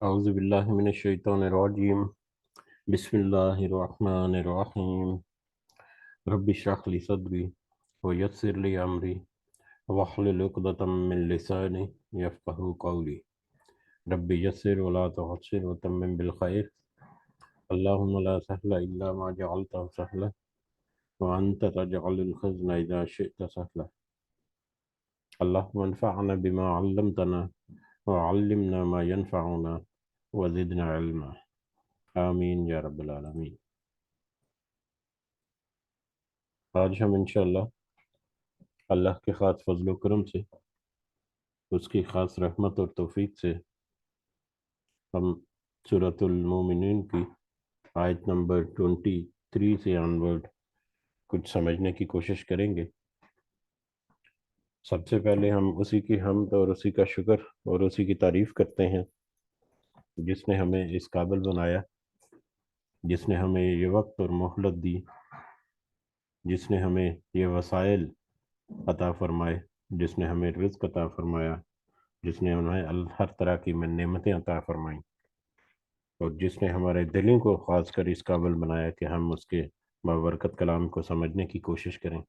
أعوذ بالله من الشيطان الرجيم. بسم الله الرحمن الرحيم. رب اشرح لي صدري ويسر لي أمري واحلل عقدة من لساني يفقهوا قولي. رب يسر ولا تعسر وتمم بالخير. اللهم لا سهل إلا ما جعلته سهلا وأنت تجعل الحزن إذا شئت سهلا. اللهم انفعنا بما علمتنا وعلمنا ما ينفعنا وزدنا علما. آمين يا رب العالمين. آج ہم انشاءاللہ اللہ کے خاص فضل و کرم سے، اس کی خاص رحمت اور توفیق سے ہم سورۃ المومنین کی آیت نمبر 23 سے آنورڈ کچھ سمجھنے کی کوشش کریں گے۔ سب سے پہلے ہم اسی کی حمد اور اسی کا شکر اور اسی کی تعریف کرتے ہیں جس نے ہمیں اس قابل بنایا، جس نے ہمیں یہ وقت اور مہلت دی، جس نے ہمیں یہ وسائل عطا فرمائے، جس نے ہمیں رزق عطا فرمایا، جس نے انہیں ہر طرح کی نعمتیں عطا فرمائیں، اور جس نے ہمارے دلوں کو خاص کر اس قابل بنایا کہ ہم اس کے بابرکت کلام کو سمجھنے کی کوشش کریں۔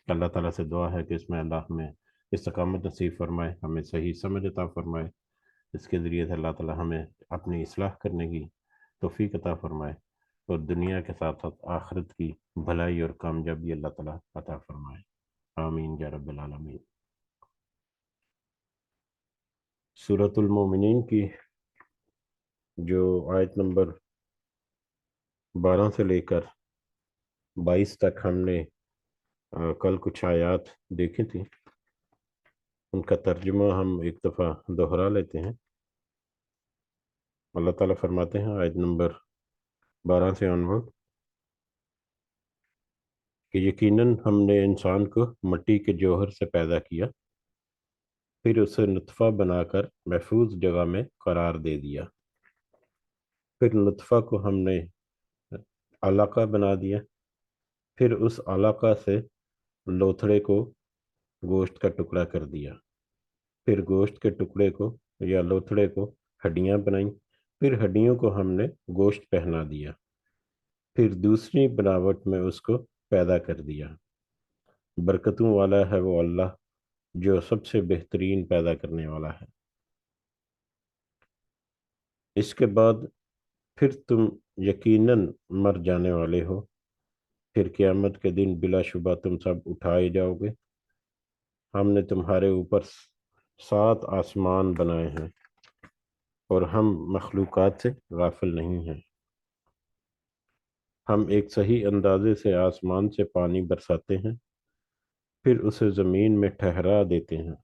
اللہ تعالیٰ سے دعا ہے کہ اس میں اللہ ہمیں استقامت نصیب فرمائے، ہمیں صحیح سمجھ عطا فرمائے، اس کے ذریعے سے اللہ تعالیٰ ہمیں اپنی اصلاح کرنے کی توفیق عطا فرمائے، اور دنیا کے ساتھ ساتھ آخرت کی بھلائی اور کامیابی اللہ تعالیٰ عطا فرمائے۔ آمین یا رب العالمین۔ سورۃ المومنین کی جو آیت نمبر 12 سے لے کر 22 تک ہم نے کل کچھ آیات دیکھی تھی، ان کا ترجمہ ہم ایک دفعہ دوہرا لیتے ہیں۔ اللہ تعالیٰ فرماتے ہیں آیت نمبر 12 سے آنورڈ کہ یقیناً ہم نے انسان کو مٹی کے جوہر سے پیدا کیا، پھر اسے نطفہ بنا کر محفوظ جگہ میں قرار دے دیا، پھر نطفہ کو ہم نے علقہ بنا دیا، پھر اس علقہ سے لوتھڑے کو گوشت کا ٹکڑا کر دیا، پھر گوشت کے ٹکڑے کو یا لوتھڑے کو ہڈیاں بنائیں، پھر ہڈیوں کو ہم نے گوشت پہنا دیا، پھر دوسری بناوٹ میں اس کو پیدا کر دیا۔ برکتوں والا ہے وہ اللہ جو سب سے بہترین پیدا کرنے والا ہے۔ اس کے بعد پھر تم یقیناً مر جانے والے ہو، پھر قیامت کے دن بلا شبہ تم سب اٹھائے جاؤ گے۔ ہم نے تمہارے اوپر 7 آسمان بنائے ہیں اور ہم مخلوقات سے غافل نہیں ہیں۔ ہم ایک صحیح اندازے سے آسمان سے پانی برساتے ہیں، پھر اسے زمین میں ٹھہرا دیتے ہیں،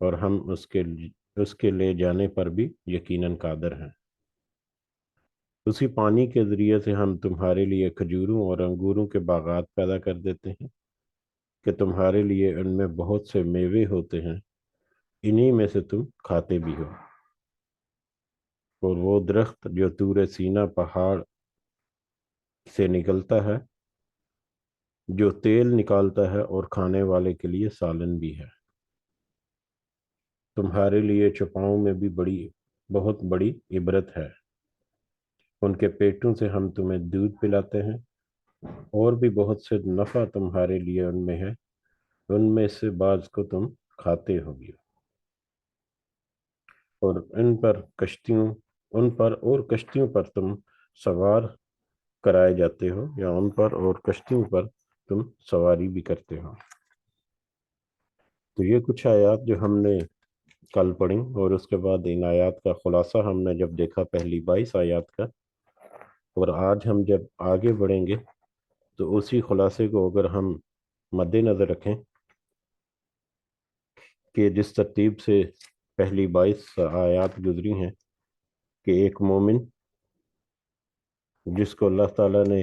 اور ہم اس کے لے جانے پر بھی یقیناً قادر ہیں۔ اسی پانی کے ذریعے سے ہم تمہارے لیے کھجوروں اور انگوروں کے باغات پیدا کر دیتے ہیں کہ تمہارے لیے ان میں بہت سے میوے ہوتے ہیں، انہی میں سے تم کھاتے بھی ہو۔ اور وہ درخت جو طور سینا پہاڑ سے نکلتا ہے، جو تیل نکالتا ہے اور کھانے والے کے لیے سالن بھی ہے، تمہارے لیے چھپاؤں میں بھی بہت بڑی عبرت ہے۔ ان کے پیٹوں سے ہم تمہیں دودھ پلاتے ہیں، اور بھی بہت سے نفع تمہارے لیے ان میں ہے، ان میں سے بعض کو تم کھاتے ہوگی، اور ان پر اور کشتیوں پر تم سوار کرائے جاتے ہو، یا ان پر اور کشتیوں پر تم سواری بھی کرتے ہو۔ تو یہ کچھ آیات جو ہم نے کل پڑھی، اور اس کے بعد ان آیات کا خلاصہ ہم نے جب دیکھا پہلی 22 آیات کا، اور آج ہم جب آگے بڑھیں گے تو اسی خلاصے کو اگر ہم مد نظر رکھیں کہ جس ترتیب سے پہلی 22 آیات گزری ہیں کہ ایک مومن جس کو اللہ تعالیٰ نے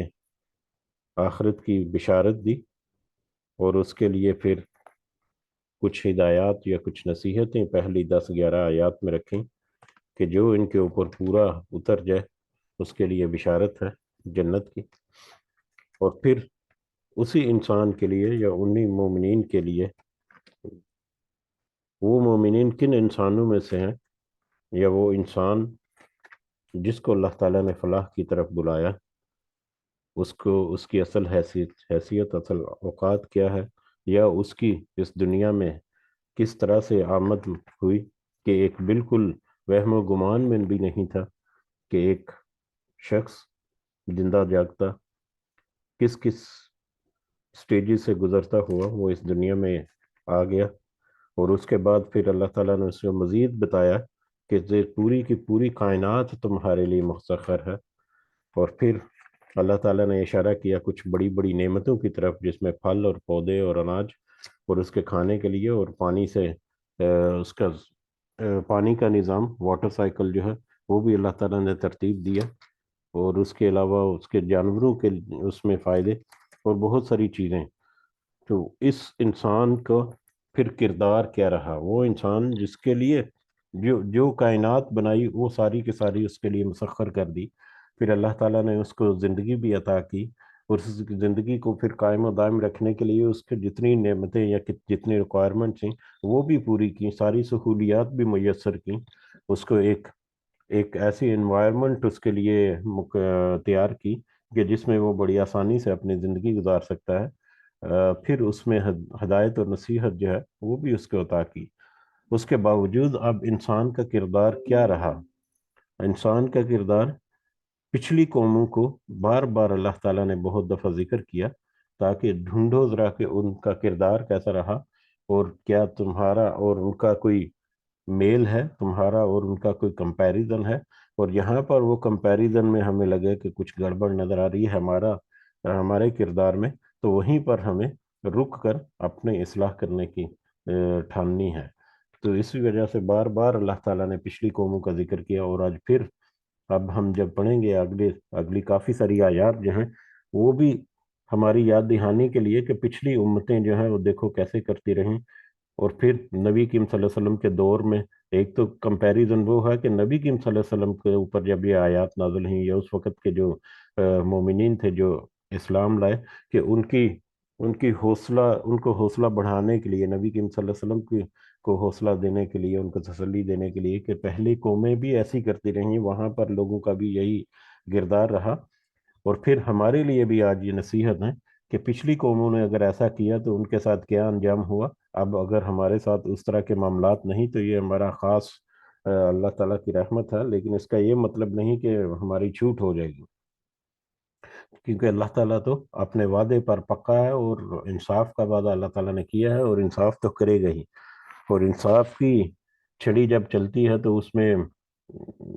آخرت کی بشارت دی، اور اس کے لیے پھر کچھ ہدایات یا کچھ نصیحتیں پہلی 10-11 آیات میں رکھیں کہ جو ان کے اوپر پورا اتر جائے اس کے لیے بشارت ہے جنت کی، اور پھر اسی انسان کے لیے یا انہی مومنین کے لیے، وہ مومنین کن انسانوں میں سے ہیں، یا وہ انسان جس کو اللہ تعالیٰ نے فلاح کی طرف بلایا، اس کو اس کی اصل حیثیت اصل اوقات کیا ہے، یا اس کی اس دنیا میں کس طرح سے آمد ہوئی، کہ ایک بالکل وہم و گمان میں بھی نہیں تھا کہ ایک شخص زندہ جاگتا کس کس سٹیجز سے گزرتا ہوا وہ اس دنیا میں آ گیا۔ اور اس کے بعد پھر اللہ تعالیٰ نے اس کو مزید بتایا کہ یہ پوری کی پوری کائنات تمہارے لیے مسخر ہے۔ اور پھر اللہ تعالیٰ نے اشارہ کیا کچھ بڑی بڑی نعمتوں کی طرف، جس میں پھل اور پودے اور اناج اور اس کے کھانے کے لیے، اور پانی سے اس کا پانی کا نظام، واٹر سائیکل جو ہے وہ بھی اللہ تعالیٰ نے ترتیب دیا، اور اس کے علاوہ اس کے جانوروں کے اس میں فائدے اور بہت ساری چیزیں۔ تو اس انسان کا پھر کردار کیا رہا، وہ انسان جس کے لیے جو کائنات بنائی وہ ساری کی ساری اس کے لیے مسخر کر دی، پھر اللہ تعالیٰ نے اس کو زندگی بھی عطا کی، اور اس زندگی کو پھر قائم و دائم رکھنے کے لیے اس کے جتنی نعمتیں یا جتنی ریکوائرمنٹ تھیں وہ بھی پوری کی، ساری سہولیات بھی میسر کی، اس کو ایک ایسی انوائرمنٹ اس کے لیے تیار کی کہ جس میں وہ بڑی آسانی سے اپنی زندگی گزار سکتا ہے۔ پھر اس میں ہدایت اور نصیحت جو ہے وہ بھی اس کو عطا کی۔ اس کے باوجود اب انسان کا کردار کیا رہا؟ انسان کا کردار پچھلی قوموں کو بار بار اللہ تعالیٰ نے بہت دفعہ ذکر کیا، تاکہ ڈھونڈو ذرا کہ ان کا کردار کیسا رہا، اور کیا تمہارا اور ان کا کوئی میل ہے، تمہارا اور ان کا کوئی کمپیریزن ہے۔ اور یہاں پر وہ کمپیریزن میں ہمیں لگے کہ کچھ گڑبڑ نظر آ رہی ہے ہمارے کردار میں، تو وہیں پر ہمیں رک کر اپنے اصلاح کرنے کی ٹھاننی ہے۔ تو اسی وجہ سے بار بار اللہ تعالیٰ نے پچھلی قوموں کا ذکر کیا، اور آج پھر اب ہم جب پڑھیں گے اگلی کافی ساری آیات جو ہیں وہ بھی ہماری یاد دہانی کے لیے کہ پچھلی امتیں جو ہیں وہ دیکھو کیسے کرتی رہیں۔ اور پھر نبی کریم صلی اللہ علیہ وسلم کے دور میں ایک تو کمپیریزن وہ ہے کہ نبی کریم صلی اللہ علیہ وسلم کے اوپر جب یہ آیات نازل ہیں، یا اس وقت کے جو مومنین تھے جو اسلام لائے، کہ ان کو حوصلہ بڑھانے کے لیے، نبی کریم صلی اللہ علیہ وسلم کو حوصلہ دینے کے لیے، ان کو تسلی دینے کے لیے کہ پہلی قومیں بھی ایسی کرتی رہیں، وہاں پر لوگوں کا بھی یہی کردار رہا۔ اور پھر ہمارے لیے بھی آج یہ نصیحت ہے کہ پچھلی قوموں نے اگر ایسا کیا تو ان کے ساتھ کیا انجام ہوا، اب اگر ہمارے ساتھ اس طرح کے معاملات نہیں تو یہ ہمارا خاص اللہ تعالیٰ کی رحمت ہے، لیکن اس کا یہ مطلب نہیں کہ ہماری چھوٹ ہو جائے گی، کیونکہ اللہ تعالیٰ تو اپنے وعدے پر پکا ہے، اور انصاف کا وعدہ اللہ تعالیٰ نے کیا ہے، اور انصاف تو کرے گا ہی۔ اور انصاف کی چھڑی جب چلتی ہے تو اس میں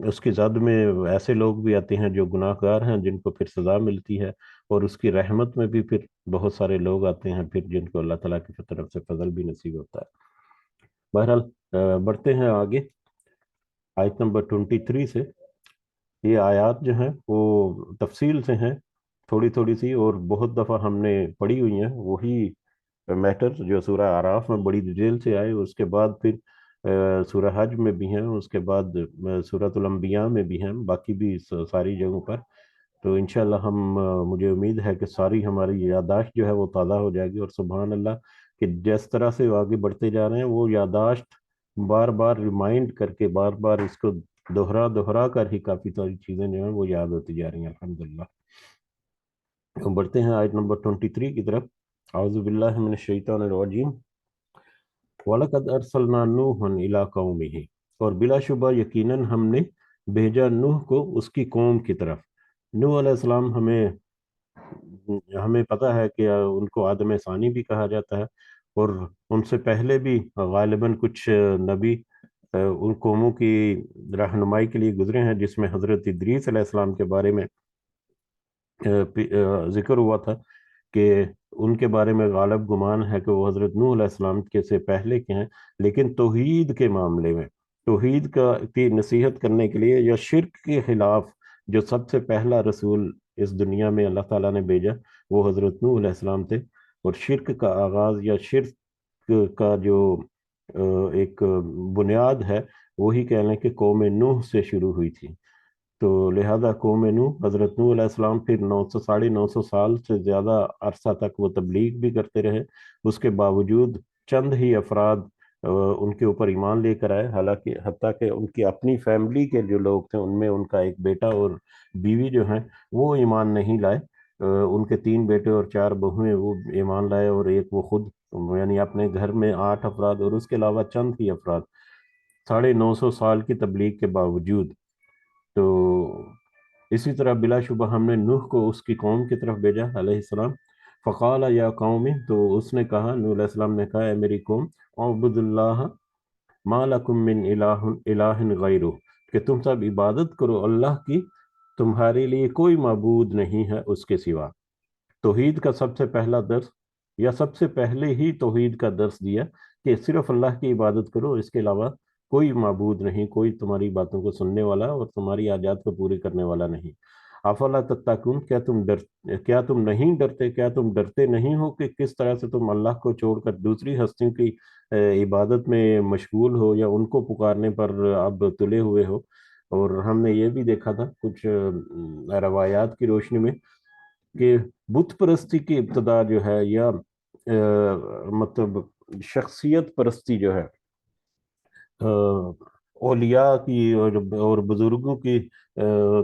اس کی زد میں ایسے لوگ بھی آتے ہیں جو گناہ گار ہیں، جن کو پھر سزا ملتی ہے، اور اس کی رحمت میں بھی پھر بہت سارے لوگ آتے ہیں پھر جن کو اللہ تعالیٰ کی طرف سے فضل بھی نصیب ہوتا ہے۔ بہرحال بڑھتے ہیں آگے آیت نمبر 23 سے۔ یہ آیات جو ہیں وہ تفصیل سے ہیں، تھوڑی تھوڑی سی، اور بہت دفعہ ہم نے پڑھی ہوئی ہیں وہی میٹر جو سورہ اعراف میں بڑی ڈیٹیل سے آئے، اس کے بعد پھر سورہ حج میں بھی ہیں، اس کے بعد سورۃ الانبیاء میں بھی ہیں، باقی بھی ساری جگہوں پر۔ تو انشاءاللہ مجھے امید ہے کہ ساری ہماری یادداشت جو ہے وہ تازہ ہو جائے گی، اور سبحان اللہ کہ جس طرح سے آگے بڑھتے جا رہے ہیں وہ یادداشت بار بار ریمائنڈ کر کے، بار بار اس کو دوہرا دوہرا کر ہی کافی ساری چیزیں جو ہیں وہ یاد ہوتی جا رہی ہیں الحمدللہ۔ ہم بڑھتے ہیں آیت نمبر 23 کی طرف۔ اعوذ باللہ من الشیطان الرجیم۔ وَلَقَدْ أَرْسَلْنَا نُوحًا إِلَىٰ قَوْمِهِ، اور بلا شبہ یقیناً ہم نے بھیجا نوح کو اس کی قوم کی طرف۔ نوح علیہ السلام ہمیں پتہ ہے کہ ان کو آدم ثانی بھی کہا جاتا ہے، اور ان سے پہلے بھی غالباً کچھ نبی ان قوموں کی رہنمائی کے لیے گزرے ہیں، جس میں حضرت ادریس علیہ السلام کے بارے میں ذکر ہوا تھا کہ ان کے بارے میں غالب گمان ہے کہ وہ حضرت نوح علیہ السلام کے سے پہلے کے ہیں، لیکن توحید کے معاملے میں، توحید کی نصیحت کرنے کے لیے یا شرک کے خلاف جو سب سے پہلا رسول اس دنیا میں اللہ تعالیٰ نے بھیجا وہ حضرت نوح علیہ السلام تھے۔ اور شرک کا آغاز یا شرک کا جو ایک بنیاد ہے وہی کہہ لیں کہ قوم نوح سے شروع ہوئی تھی۔ تو لہذا قوم نوح، حضرت نوح علیہ السلام پھر 900 سال سے زیادہ عرصہ تک وہ تبلیغ بھی کرتے رہے، اس کے باوجود چند ہی افراد ان کے اوپر ایمان لے کر آئے، حالانکہ حتیٰ کہ ان کی اپنی فیملی کے جو لوگ تھے ان میں ان کا ایک بیٹا اور بیوی جو ہیں وہ ایمان نہیں لائے۔ ان کے 3 بیٹے اور 4 بہویں وہ ایمان لائے، اور ایک وہ خود، یعنی اپنے گھر میں 8 افراد اور اس کے علاوہ چند ہی افراد 950 سال کی تبلیغ کے باوجود۔ تو اسی طرح بلا شبہ ہم نے نوح کو اس کی قوم کی طرف بھیجا علیہ السلام۔ فقال یا قوم، تو اس نے کہا، نوح علیہ السلام نے کہا، اے میری قوم، اعبد اللہ ما لکم من الہ غیرہ، کہ تم سب عبادت کرو اللہ کی، تمہارے لیے کوئی معبود نہیں ہے اس کے سوا۔ توحید کا سب سے پہلا درس، یا سب سے پہلے ہی توحید کا درس دیا کہ صرف اللہ کی عبادت کرو، اس کے علاوہ کوئی معبود نہیں، کوئی تمہاری باتوں کو سننے والا اور تمہاری حاجات کو پوری کرنے والا نہیں۔ افلا تتقون، کیا تم نہیں ڈرتے، کیا تم ڈرتے نہیں ہو کہ کس طرح سے تم اللہ کو چھوڑ کر دوسری ہستیوں کی عبادت میں مشغول ہو، یا ان کو پکارنے پر اب تلے ہوئے ہو۔ اور ہم نے یہ بھی دیکھا تھا کچھ روایات کی روشنی میں کہ بت پرستی کی ابتدا جو ہے، یا مطلب شخصیت پرستی جو ہے، اولیاء کی اور بزرگوں کی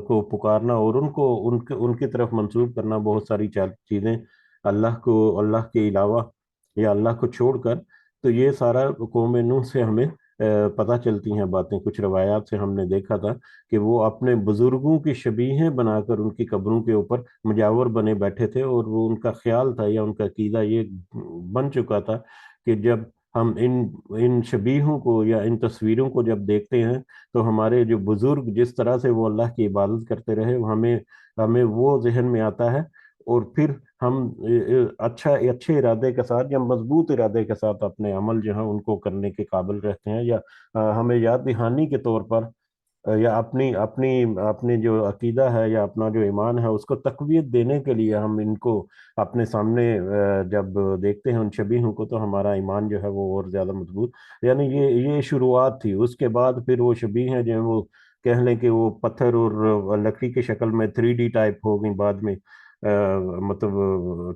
کو پکارنا اور ان کی طرف منسوب کرنا بہت ساری چیزیں اللہ کے علاوہ یا اللہ کو چھوڑ کر، تو یہ سارا قوم نوح سے ہمیں پتہ چلتی ہیں باتیں۔ کچھ روایات سے ہم نے دیکھا تھا کہ وہ اپنے بزرگوں کی شبیہیں بنا کر ان کی قبروں کے اوپر مجاور بنے بیٹھے تھے، اور وہ ان کا خیال تھا یا ان کا عقیدہ یہ بن چکا تھا کہ جب ہم ان شبیہوں کو یا ان تصویروں کو جب دیکھتے ہیں تو ہمارے جو بزرگ جس طرح سے وہ اللہ کی عبادت کرتے رہے، ہمیں وہ ذہن میں آتا ہے، اور پھر ہم اچھے ارادے کے ساتھ یا مضبوط ارادے کے ساتھ اپنے عمل جو ہیں ان کو کرنے کے قابل رہتے ہیں، یا ہمیں یاد دہانی کے طور پر یا اپنی اپنی اپنی جو عقیدہ ہے یا اپنا جو ایمان ہے اس کو تقویت دینے کے لیے ہم ان کو اپنے سامنے جب دیکھتے ہیں ان شبیہوں کو، تو ہمارا ایمان جو ہے وہ اور زیادہ مضبوط، یعنی یہ شروعات تھی۔ اس کے بعد پھر وہ شبیہ ہیں جو ہیں وہ کہہ لیں کہ وہ پتھر اور لکڑی کی شکل میں 3D ٹائپ ہو گئی بعد میں، مطلب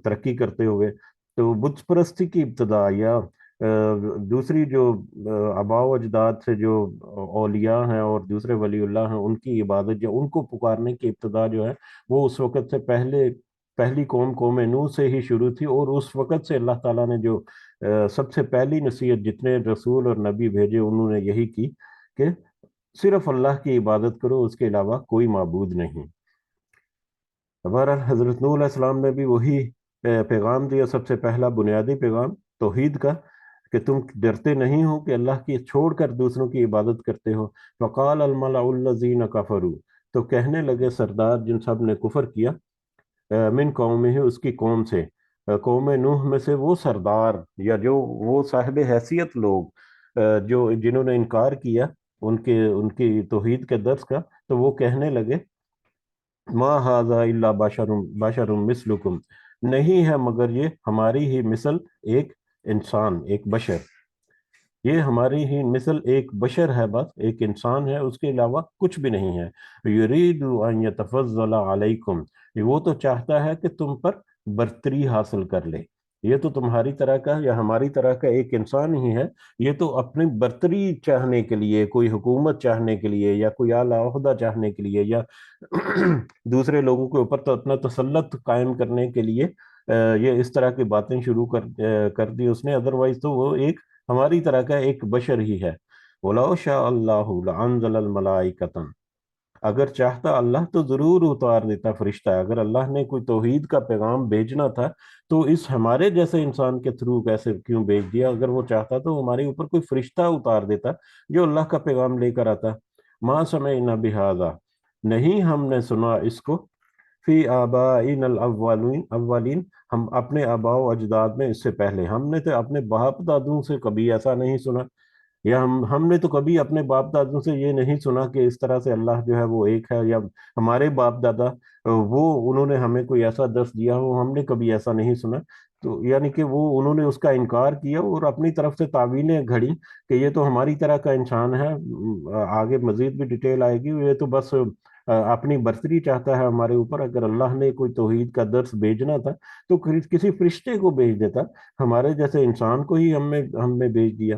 ترقی کرتے ہوئے۔ تو بت پرستی کی ابتدا یا دوسری جو آباء و اجداد سے جو اولیاء ہیں اور دوسرے ولی اللہ ہیں ان کی عبادت یا ان کو پکارنے کی ابتدا جو ہے وہ اس وقت سے پہلی قوم نوح سے ہی شروع تھی، اور اس وقت سے اللہ تعالیٰ نے جو سب سے پہلی نصیحت جتنے رسول اور نبی بھیجے انہوں نے یہی کی کہ صرف اللہ کی عبادت کرو، اس کے علاوہ کوئی معبود نہیں۔ ہمارا حضرت نوح علیہ السلام نے بھی وہی پیغام دیا، سب سے پہلا بنیادی پیغام توحید کا، کہ تم ڈرتے نہیں ہو کہ اللہ کی چھوڑ کر دوسروں کی عبادت کرتے ہو۔ فقال الملأ الذین کفروا، تو کہنے لگے سردار جن سب نے کفر کیا، من قومہ، اس کی قوم سے، قوم نوح میں سے وہ سردار یا جو وہ صاحب حیثیت لوگ جو جنہوں نے انکار کیا ان کی توحید کے درس کا، تو وہ کہنے لگے ما ھذا الا بشر مثلکم، نہیں ہے مگر یہ ہماری ہی مثل ایک انسان، ایک بشر، یہ ہماری ہی مثل ایک بشر ہے، بس ایک انسان ہے، اس کے علاوہ کچھ بھی نہیں ہے۔ یرید ان یتفضل علیکم، وہ تو چاہتا ہے کہ تم پر برتری حاصل کر لے، یہ تو تمہاری طرح کا یا ہماری طرح کا ایک انسان ہی ہے، یہ تو اپنی برتری چاہنے کے لیے، کوئی حکومت چاہنے کے لیے یا کوئی اعلیٰ عہدہ چاہنے کے لیے یا دوسرے لوگوں کے اوپر تو اپنا تسلط قائم کرنے کے لیے یہ اس طرح کی باتیں شروع کر دی اس نے، ادروائز تو وہ ایک ہماری طرح کا ایک بشر ہی ہے۔ وَلَوْ شَاءَ اللَّهُ لَأَنزَلَ الْمَلَائِكَةَ، اگر چاہتا اللہ تو ضرور اتار دیتا فرشتہ، اگر اللہ نے کوئی توحید کا پیغام بھیجنا تھا تو اس ہمارے جیسے انسان کے تھرو کیسے کیوں بھیج دیا؟ اگر وہ چاہتا تو ہمارے اوپر کوئی فرشتہ اتار دیتا جو اللہ کا پیغام لے کر آتا۔ ما سمعنا بہذا، نہیں ہم نے سنا اس کو، فی آبائنا الاولین، ہم اپنے آباء و اجداد میں اس سے پہلے، ہم نے تو اپنے باپ دادوں سے کبھی ایسا نہیں سنا، یا ہم نے تو کبھی اپنے باپ دادوں سے یہ نہیں سنا کہ اس طرح سے اللہ جو ہے وہ ایک ہے، یا ہمارے باپ دادا وہ انہوں نے ہمیں کوئی ایسا درس دیا ہو، ہم نے کبھی ایسا نہیں سنا۔ تو یعنی کہ وہ انہوں نے اس کا انکار کیا اور اپنی طرف سے تعویلیں گھڑی کہ یہ تو ہماری طرح کا انسان ہے، آگے مزید بھی ڈیٹیل آئے گی، یہ تو بس اپنی برتری چاہتا ہے ہمارے اوپر، اگر اللہ نے کوئی توحید کا درس بھیجنا تھا تو کسی فرشتے کو بھیج دیتا، ہمارے جیسے انسان کو ہی ہم نے بھیج دیا۔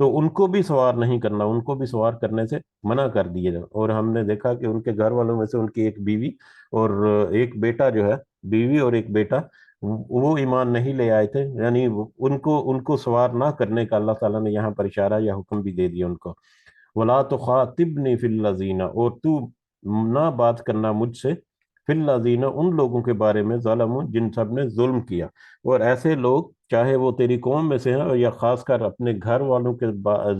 تو ان کو بھی سوار نہیں کرنا، ان کو بھی سوار کرنے سے منع کر دیے. اور ہم نے دیکھا کہ ان کے گھر والوں میں سے ان کی ایک بیوی اور ایک بیٹا جو ہے، بیوی اور ایک بیٹا، وہ ایمان نہیں لے آئے تھے. یعنی ان کو سوار نہ کرنے کا اللہ تعالیٰ نے یہاں پر اشارہ یا حکم بھی دے دیا ان کو. ولا تخاطبنی فی الذین، اور تو نہ بات کرنا مجھ سے، فی الذین ان لوگوں کے بارے میں، ظلموا جن سب نے ظلم کیا. اور ایسے لوگ چاہے وہ تیری قوم میں سے ہیں یا خاص کر اپنے گھر والوں کے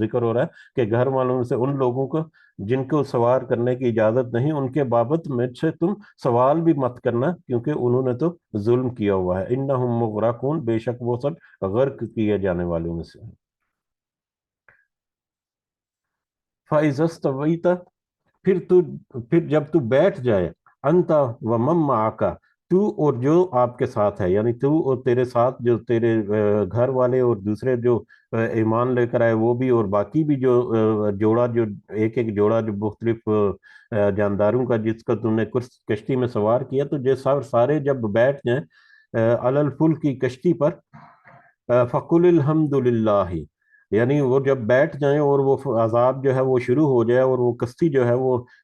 ذکر ہو رہا ہے کہ گھر والوں میں سے ان لوگوں کو جن کو سوار کرنے کی اجازت نہیں، ان کے بابت مجھ سے تم سوال بھی مت کرنا، کیونکہ انہوں نے تو ظلم کیا ہوا ہے. انہم مغرقون، بے شک وہ سب غرق کیے جانے والوں میں سے ہیں. فَإِذَا اسْتَوَيْتَ، پھر جب تو بیٹھ جائے، انت و مم آکا، تو اور جو آپ کے ساتھ ہے، یعنی تو اور تیرے ساتھ جو تیرے گھر والے اور دوسرے جو ایمان لے کر آئے وہ بھی، اور باقی بھی جو جوڑا، جو ایک ایک جوڑا جو مختلف جانداروں کا جس کا تم نے کشتی میں سوار کیا، تو جو سارے جب بیٹھ جائیں علی الفلک کی کشتی پر، فقل الحمد للہ، یعنی وہ جب بیٹھ جائیں اور وہ عذاب جو ہے وہ شروع ہو جائے اور وہ کشتی جو ہے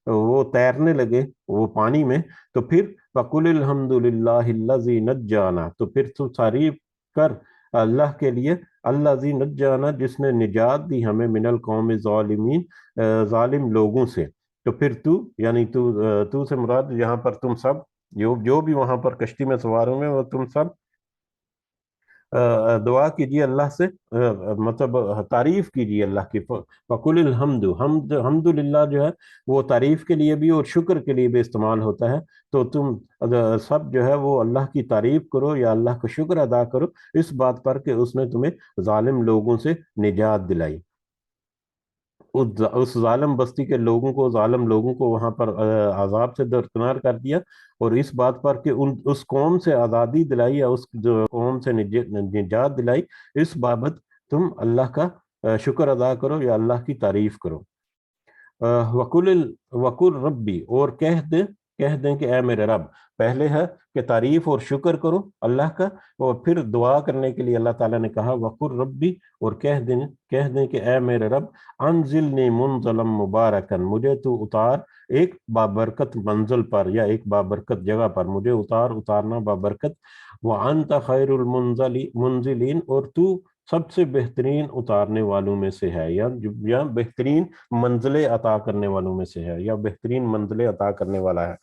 وہ تیرنے لگے وہ پانی میں، تو پھر فقل الحمد للہ الذی نجانا، تو پھر تو تعریف کر اللہ کے لیے، الذی نجانا جس نے نجات دی ہمیں، من القوم الظالمین ظالم لوگوں سے. تو پھر تو یعنی تو سے مراد یہاں پر تم سب جو بھی وہاں پر کشتی میں سوار ہوئے وہ تم سب دعا کیجیے اللہ سے، مطلب تعریف کیجیے اللہ کی. فقل الحمد، حمد للہ جو ہے وہ تعریف کے لیے بھی اور شکر کے لیے بھی استعمال ہوتا ہے. تو تم سب جو ہے وہ اللہ کی تعریف کرو یا اللہ کا شکر ادا کرو اس بات پر کہ اس نے تمہیں ظالم لوگوں سے نجات دلائی، اس ظالم بستی کے لوگوں کو، ظالم لوگوں کو وہاں پر عذاب سے درکنار کر دیا، اور اس بات پر کہ اس قوم سے آزادی دلائی یا اس جو قوم سے نجات دلائی، اس بابت تم اللہ کا شکر ادا کرو یا اللہ کی تعریف کرو. وقل ربی، اور کہہ دیں کہ اے میرے رب. پہلے ہے کہ تعریف اور شکر کرو اللہ کا، اور پھر دعا کرنے کے لیے اللہ تعالیٰ نے کہا وقل ربی، اور کہہ دیں کہ اے میرے رب انزلنی منزلا مبارکن، مجھے تو اتار ایک بابرکت منزل پر یا ایک بابرکت جگہ پر، مجھے اتارنا بابرکت. وانت خیر المنزلین، اور تو سب سے بہترین اتارنے والوں میں سے ہے، یا بہترین منزلیں عطا کرنے والوں میں سے ہے، یا بہترین منزلیں عطا کرنے والا ہے.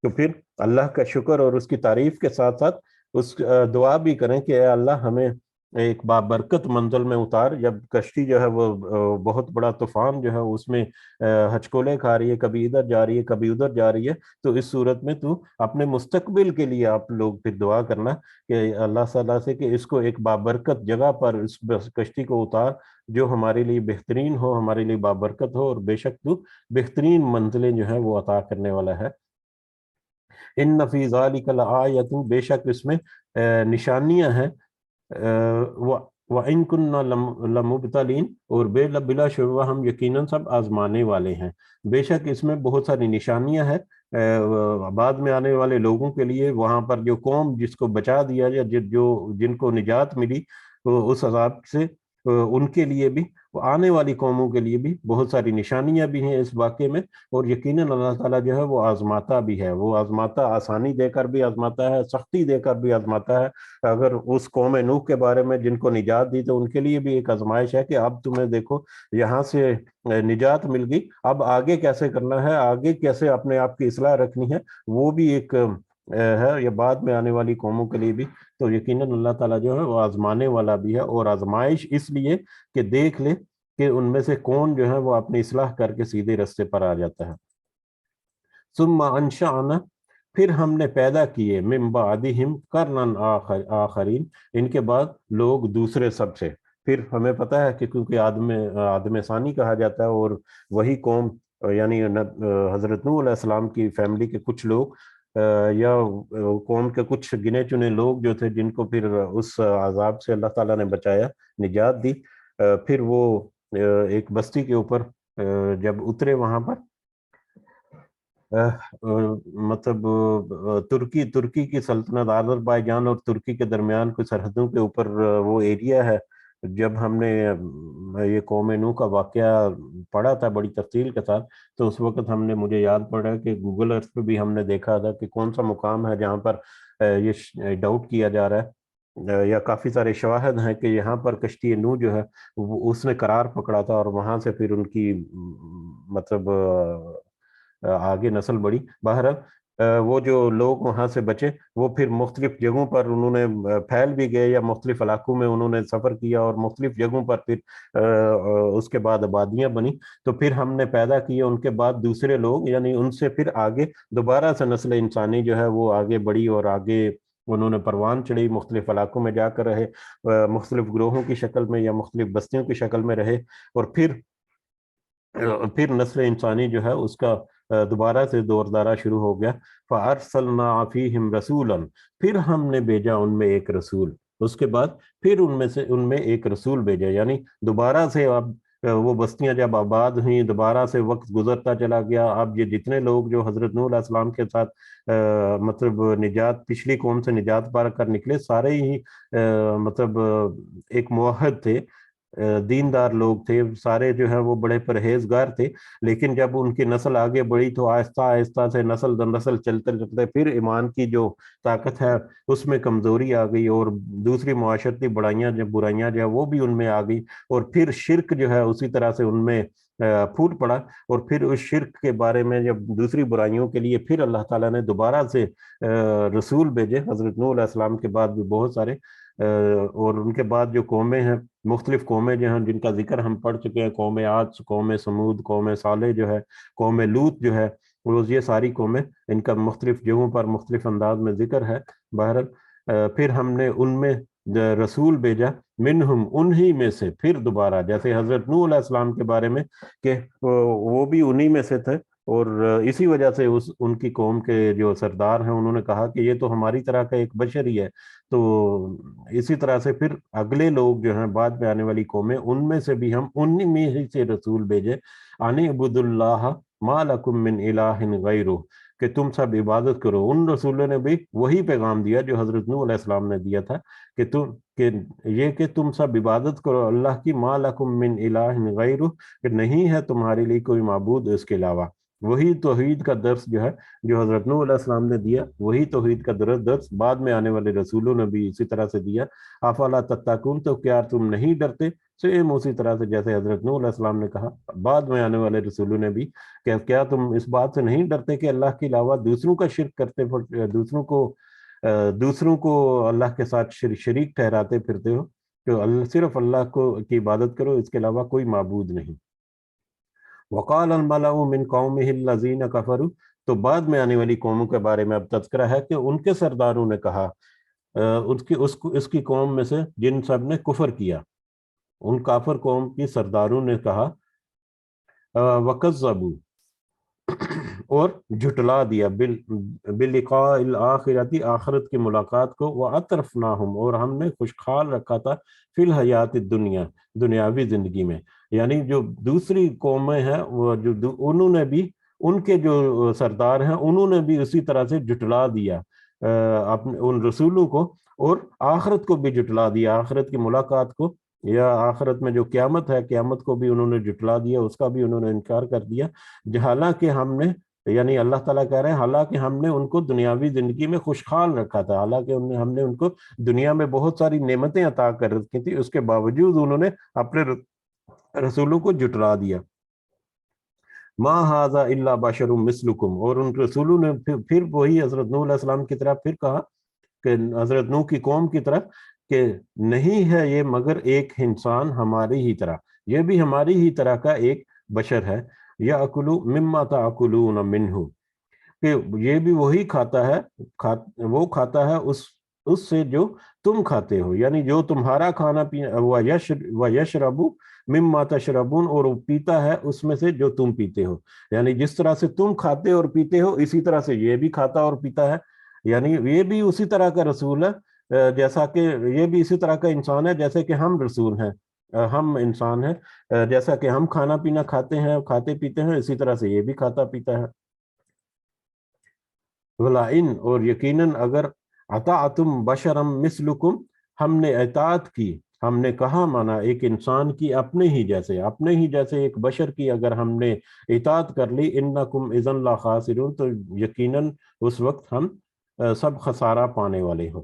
تو پھر اللہ کا شکر اور اس کی تعریف کے ساتھ ساتھ اس دعا بھی کریں کہ اے اللہ ہمیں ایک بابرکت منزل میں اتار. جب کشتی جو ہے وہ بہت بڑا طوفان جو ہے اس میں ہچکولے کھا رہی ہے، کبھی ادھر جا رہی ہے کبھی ادھر جا رہی ہے، تو اس صورت میں تو اپنے مستقبل کے لیے آپ لوگ پھر دعا کرنا کہ اللہ تعالیٰ سے کہ اس کو ایک بابرکت جگہ پر اس کشتی کو اتار جو ہمارے لیے بہترین ہو، ہمارے لیے بابرکت ہو، اور بے شک تو بہترین منزلیں جو ہیں وہ عطا کرنے والا ہے. ان فی ذالک لآیۃ، بے شک اس میں نشانیاں ہیں، وَإِن كُنَّا لَمُبْتَلِينَ، اور بلا شبہ ہم یقیناً سب آزمانے والے ہیں. بے شک اس میں بہت ساری نشانیاں ہیں بعد میں آنے والے لوگوں کے لیے. وہاں پر جو قوم جس کو بچا دیا یا جن کو نجات ملی اس عذاب سے، ان کے لیے بھی، آنے والی قوموں کے لیے بھی بہت ساری نشانیاں بھی ہیں اس واقعے میں. اور یقیناً اللہ تعالیٰ جو ہے وہ آزماتا بھی ہے، وہ آزماتا، آسانی دے کر بھی آزماتا ہے، سختی دے کر بھی آزماتا ہے. اگر اس قوم نوح کے بارے میں جن کو نجات دی تو ان کے لیے بھی ایک آزمائش ہے کہ اب تمہیں دیکھو یہاں سے نجات مل گئی، اب آگے کیسے کرنا ہے، آگے کیسے اپنے آپ کی اصلاح رکھنی ہے، وہ بھی ایک ہے، یا بعد میں آنے والی قوموں کے لیے بھی. تو یقیناً اللہ تعالیٰ جو ہے وہ آزمانے والا بھی ہے، اور آزمائش اس لیے کہ دیکھ لے کہ ان میں سے کون جو ہے وہ اپنی اصلاح کر کے سیدھے رستے پر آ جاتا ہے. ثم انشأنا، پھر ہم نے پیدا کیے، من بعدہم قرنن آخرین، ان کے بعد لوگ دوسرے سب سے. پھر ہمیں پتہ ہے کہ کیونکہ آدم ثانی کہا جاتا ہے، اور وہی قوم یعنی حضرت نوح علیہ السلام کی فیملی کے کچھ لوگ یا قوم کے کچھ گنے چنے لوگ جو تھے جن کو پھر اس عذاب سے اللہ تعالیٰ نے بچایا، نجات دی. پھر وہ ایک بستی کے اوپر جب اترے وہاں پر، مطلب ترکی کی سلطنت، آذربائیجان اور ترکی کے درمیان کوئی سرحدوں کے اوپر وہ ایریا ہے جب ہم نے یہ قوم نوح کا واقعہ پڑھا تھا بڑی تفصیل کے ساتھ، تو اس وقت مجھے یاد پڑ رہا ہے کہ گوگل ارتھ پہ بھی ہم نے دیکھا تھا کہ کون سا مقام ہے جہاں پر یہ ڈاؤٹ کیا جا رہا ہے، یا کافی سارے شواہد ہیں کہ یہاں پر کشتی نوح جو ہے اس نے قرار پکڑا تھا، اور وہاں سے پھر ان کی مطلب آگے نسل بڑھی۔ بہرحال وہ جو لوگ وہاں سے بچے وہ پھر مختلف جگہوں پر انہوں نے پھیل بھی گئے، یا مختلف علاقوں میں انہوں نے سفر کیا، اور مختلف جگہوں پر پھر اس کے بعد آبادیاں بنی۔ تو پھر ہم نے پیدا کیے ان کے بعد دوسرے لوگ، یعنی ان سے پھر آگے دوبارہ سے نسل انسانی جو ہے وہ آگے بڑھی، اور آگے انہوں نے پروان چڑھی، مختلف علاقوں میں جا کر رہے، مختلف گروہوں کی شکل میں یا مختلف بستیوں کی شکل میں رہے، اور پھر نسل انسانی جو ہے اس کا دوبارہ سے دور دارہ شروع ہو گیا۔ فَأَرْسَلْنَا فِيهِمْ رَسُولًا، پھر ہم نے بھیجا ان میں ایک رسول، اس کے بعد پھر ان میں ایک رسول بھیجا، یعنی دوبارہ سے اب وہ بستیاں جب آباد ہوئیں، دوبارہ سے وقت گزرتا چلا گیا۔ اب یہ جتنے لوگ جو حضرت نوح علیہ السلام کے ساتھ مطلب نجات، پچھلی قوم سے نجات پا کر نکلے، سارے ہی مطلب ایک موحد تھے، دیندار لوگ تھے، سارے جو ہیں وہ بڑے پرہیزگار تھے، لیکن جب ان کی نسل آگے بڑھی تو آہستہ آہستہ سے نسل در نسل چلتے چلتے پھر ایمان کی جو طاقت ہے اس میں کمزوری آ گئی، اور دوسری معاشرتی برائیاں جو ہے وہ بھی ان میں آ گئی، اور پھر شرک جو ہے اسی طرح سے ان میں پھوٹ پڑا، اور پھر اس شرک کے بارے میں جب دوسری برائیوں کے لیے پھر اللہ تعالیٰ نے دوبارہ سے رسول بھیجے، حضرت نوح علیہ السلام کے بعد بھی بہت سارے، اور ان کے بعد جو قومیں ہیں، مختلف قومیں جو ہیں جن کا ذکر ہم پڑھ چکے ہیں، قوم عاد، قوم سمود، قوم صالح جو ہے، قوم لوط جو ہے، یہ ساری قومیں، ان کا مختلف جگہوں پر مختلف انداز میں ذکر ہے۔ بہرحال پھر ہم نے ان میں رسول بھیجا، منہم، انہی میں سے، پھر دوبارہ جیسے حضرت نوح علیہ السلام کے بارے میں کہ وہ بھی انہی میں سے تھے، اور اسی وجہ سے ان کی قوم کے جو سردار ہیں انہوں نے کہا کہ یہ تو ہماری طرح کا ایک بشر ہی ہے۔ تو اسی طرح سے پھر اگلے لوگ جو ہیں بعد میں آنے والی قومیں، ان میں سے بھی ہم انہی میں ہی سے رسول بھیجے، ان اعبدوا اللہ ما لکم من الہ غیرہ، کہ تم سب عبادت کرو۔ ان رسولوں نے بھی وہی پیغام دیا جو حضرت نوح علیہ السلام نے دیا تھا، کہ تم سب عبادت کرو اللہ کی، ما لکم من الہ غیرہ، کہ نہیں ہے تمہارے لیے کوئی معبود اس کے علاوہ۔ وہی توحید کا درس جو ہے جو حضرت نوح علیہ السلام نے دیا، وہی توحید کا درس بعد میں آنے والے رسولوں نے بھی اسی طرح سے دیا۔ افلا تتقون، تو کیا تم نہیں ڈرتے؟ سیم اسی طرح سے جیسے حضرت نوح علیہ السلام نے کہا، بعد میں آنے والے رسولوں نے بھی کہ کیا تم اس بات سے نہیں ڈرتے کہ اللہ کے علاوہ دوسروں کا شرک کرتے، دوسروں کو اللہ کے ساتھ شریک ٹھہراتے پھرتے ہو؟ تو صرف اللہ کی عبادت کرو، اس کے علاوہ کوئی معبود نہیں۔ وقال الملأ من قومه الذين كفروا، تو بعد میں آنے والی قوموں کے بارے میں اب تذکرہ ہے کہ ان کے سرداروں نے کہا، اس کی قوم میں سے جن سب نے کفر کیا، ان کافر قوم کی سرداروں نے کہا، وَكَذَّبُوا، اور جھٹلا دیا، بِلِقَاءِ الْآخِرَةِ، آخرت کی ملاقات کو، وَأَتْرَفْنَاهُمْ، اور ہم نے خوشحال رکھا تھا، فی الحیات الدنیا، دنیاوی زندگی میں، یعنی جو دوسری قومیں ہیں وہ انہوں نے بھی، ان کے جو سردار ہیں انہوں نے بھی اسی طرح سے جھٹلا دیا اپنے ان رسولوں کو، اور آخرت کو بھی جھٹلا دیا، آخرت کی ملاقات کو، یا آخرت میں جو قیامت ہے، قیامت کو بھی انہوں نے جھٹلا دیا، اس کا بھی انہوں نے انکار کر دیا۔ حالانکہ ہم نے، یعنی اللہ تعالیٰ کہہ رہے ہیں، حالانکہ ہم نے ان کو دنیاوی زندگی میں خوشحال رکھا تھا، حالانکہ ہم نے ان کو دنیا میں بہت ساری نعمتیں عطا کر رکھی تھی، اس کے باوجود انہوں نے اپنے رسولوں کو جھٹلا دیا۔ ما ھذا الا بشر مثلکم، اور ان رسولوں نے پھر وہی حضرت نوح علیہ السلام کی طرف پھر کہا کہ حضرت نوح کی قوم کی طرف کہ نہیں ہے یہ مگر ایک انسان ہماری ہی طرح، یہ بھی ہماری ہی طرح کا ایک بشر ہے، یأکل مما تأکلون منہ، کہ یہ بھی وہی کھاتا ہے، وہ کھاتا ہے اس سے جو تم کھاتے ہو، یعنی جو تمہارا کھانا پینا، وَيَشْرَبُ مِمَّا تَشْرَبُونَ، اور وہ پیتا ہے اس میں سے جو تم پیتے ہو، یعنی جس طرح سے تم کھاتے اور پیتے ہو اسی طرح سے یہ بھی کھاتا اور پیتا ہے، یعنی یہ بھی اسی طرح کا رسول ہے، جیسا کہ یہ بھی اسی طرح کا انسان ہے جیسے کہ ہم رسول ہیں، ہم انسان ہیں، جیسا کہ ہم کھانا پینا کھاتے ہیں، کھاتے پیتے ہیں، اسی طرح سے یہ بھی کھاتا پیتا ہے۔ وَلَئِنْ، اور یقیناً اگر اطعتم بشرا مثلکم، ہم نے اطاعت کی ہم نے کہا مانا ایک انسان کی اپنے ہی جیسے ایک بشر کی اگر ہم نے اطاعت کر لی، انکم اذن لا خاسرون، تو یقیناً اس وقت ہم سب خسارہ پانے والے ہوں،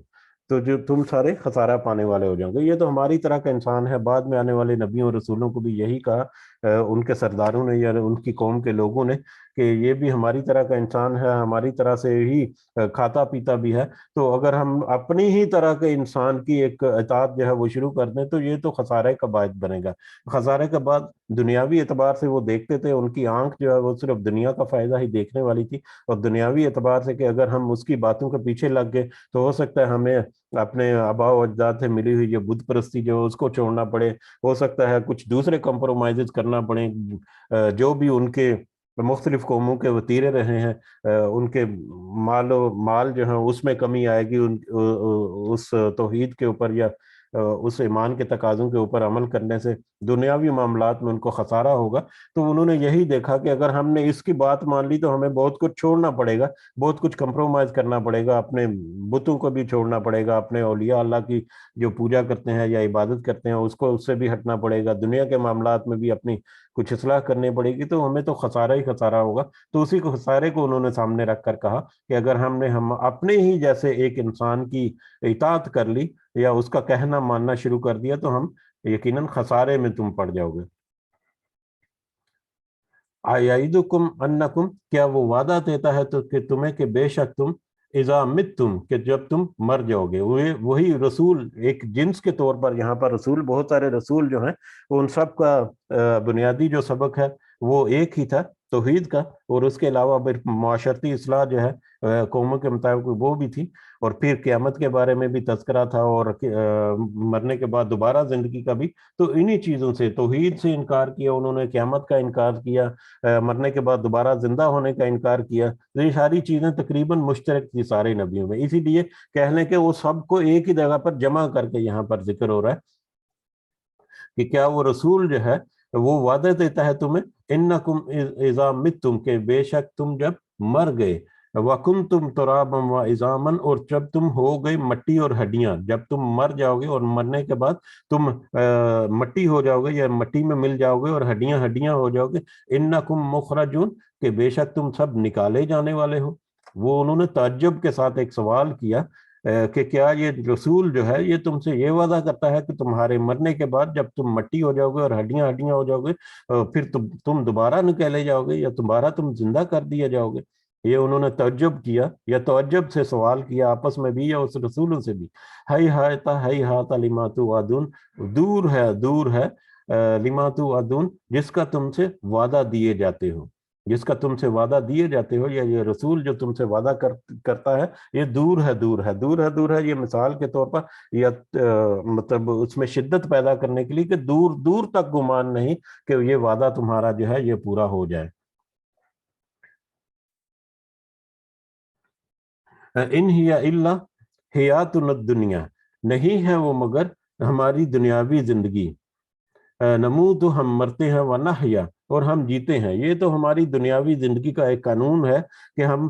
تو جو تم سارے خسارہ پانے والے ہو جاؤ گے۔ یہ تو ہماری طرح کا انسان ہے، بعد میں آنے والے نبیوں اور رسولوں کو بھی یہی کہا ان کے سرداروں نے یا ان کی قوم کے لوگوں نے، کہ یہ بھی ہماری طرح کا انسان ہے، ہماری طرح سے ہی کھاتا پیتا بھی ہے، تو اگر ہم اپنی ہی طرح کے انسان کی ایک اطاعت جو ہے وہ شروع کر دیں تو یہ تو خسارے کا باعث بنے گا۔ خسارے کے بعد دنیاوی اعتبار سے وہ دیکھتے تھے، ان کی آنکھ جو ہے وہ صرف دنیا کا فائدہ ہی دیکھنے والی تھی، اور دنیاوی اعتبار سے کہ اگر ہم اس کی باتوں کے پیچھے لگ گئے تو ہو سکتا ہے ہمیں اپنے آباء و اجداد سے ملی ہوئی یہ بت پرستی جو اس کو چھوڑنا پڑے، ہو سکتا ہے کچھ دوسرے کمپرومائزز کرنا پڑے، جو بھی ان کے مختلف قوموں کے وتیرے رہے ہیں، ان کے مال جو ہے اس میں کمی آئے گی، اس توحید کے اوپر یا اس ایمان کے تقاضوں کے اوپر عمل کرنے سے دنیاوی معاملات میں ان کو خسارہ ہوگا۔ تو انہوں نے یہی دیکھا کہ اگر ہم نے اس کی بات مان لی تو ہمیں بہت کچھ چھوڑنا پڑے گا، بہت کچھ کمپرومائز کرنا پڑے گا، اپنے بتوں کو بھی چھوڑنا پڑے گا، اپنے اولیاء اللہ کی جو پوجا کرتے ہیں یا عبادت کرتے ہیں اس سے بھی ہٹنا پڑے گا، دنیا کے معاملات میں بھی اپنی کچھ اصلاح کرنی پڑے گی، تو ہمیں تو خسارہ ہی خسارہ ہوگا۔ تو اسی کو خسارے کو انہوں نے سامنے رکھ کر کہا کہ اگر ہم اپنے ہی جیسے ایک انسان کی اطاعت کر لی یا اس کا کہنا ماننا شروع کر دیا تو ہم یقیناً خسارے میں تم پڑ جاؤ گے۔ اَیَعِدُکُمْ اَنَّکُمْ، کیا وہ وعدہ دیتا ہے تو کہ تمہیں کہ بے شک تم اذا متم، کہ جب تم مر جاؤ گے، وہی رسول ایک جنس کے طور پر، یہاں پر رسول بہت سارے رسول جو ہیں ان سب کا بنیادی جو سبق ہے وہ ایک ہی تھا، توحید کا، اور اس کے علاوہ پھر معاشرتی اصلاح جو ہے قوموں کے مطابق وہ بھی تھی، اور پھر قیامت کے بارے میں بھی تذکرہ تھا، اور مرنے کے بعد دوبارہ زندگی کا بھی۔ تو انہی چیزوں سے، توحید سے انکار کیا انہوں نے، قیامت کا انکار کیا، مرنے کے بعد دوبارہ زندہ ہونے کا انکار کیا، یہ ساری چیزیں تقریباً مشترک تھی سارے نبیوں میں، اسی لیے کہہ لیں کہ وہ سب کو ایک ہی جگہ پر جمع کر کے یہاں پر ذکر ہو رہا ہے کہ کیا وہ رسول جو ہے وہ وعدہ دیتا ہے تمہیں، انکم اذا متم، کہ بے شک تم جب مر گئے، وکنتم ترابا وعظاما، اور جب تم ہو گئے مٹی اور ہڈیاں، جب تم مر جاؤ گے اور مرنے کے بعد تم مٹی ہو جاؤ گے یا مٹی میں مل جاؤ گے اور ہڈیاں ہڈیاں ہو جاؤ گے، انکم مخرجون، کہ بے شک تم سب نکالے جانے والے ہو۔ وہ انہوں نے تعجب کے ساتھ ایک سوال کیا کہ کیا یہ رسول جو ہے یہ تم سے یہ وعدہ کرتا ہے کہ تمہارے مرنے کے بعد جب تم مٹی ہو جاؤ گے اور ہڈیاں ہڈیاں ہو جاؤ گے پھر تم دوبارہ نکالے جاؤ گے یا دوبارہ تم زندہ کر دیا جاؤ گے؟ یہ انہوں نے تعجب کیا یا تعجب سے سوال کیا آپس میں بھی یا اس رسولوں سے بھی۔ ہی ہاتھ لما توعدون، دور ہے لما توعدون، جس کا تم سے وعدہ دیے جاتے ہو، جس کا تم سے وعدہ دیے جاتے ہو، یا یہ رسول جو تم سے وعدہ کرتا ہے یہ دور ہے، یہ مثال کے طور پر یا مطلب اس میں شدت پیدا کرنے کے لیے کہ دور دور تک گمان نہیں کہ یہ وعدہ تمہارا جو ہے یہ پورا ہو جائے۔ ان ہی الا حیاتنا الدنیا، نہیں ہے وہ مگر ہماری دنیاوی زندگی، نموت، ہم مرتے ہیں، ونحیا، اور ہم جیتے ہیں۔ یہ تو ہماری دنیاوی زندگی کا ایک قانون ہے کہ ہم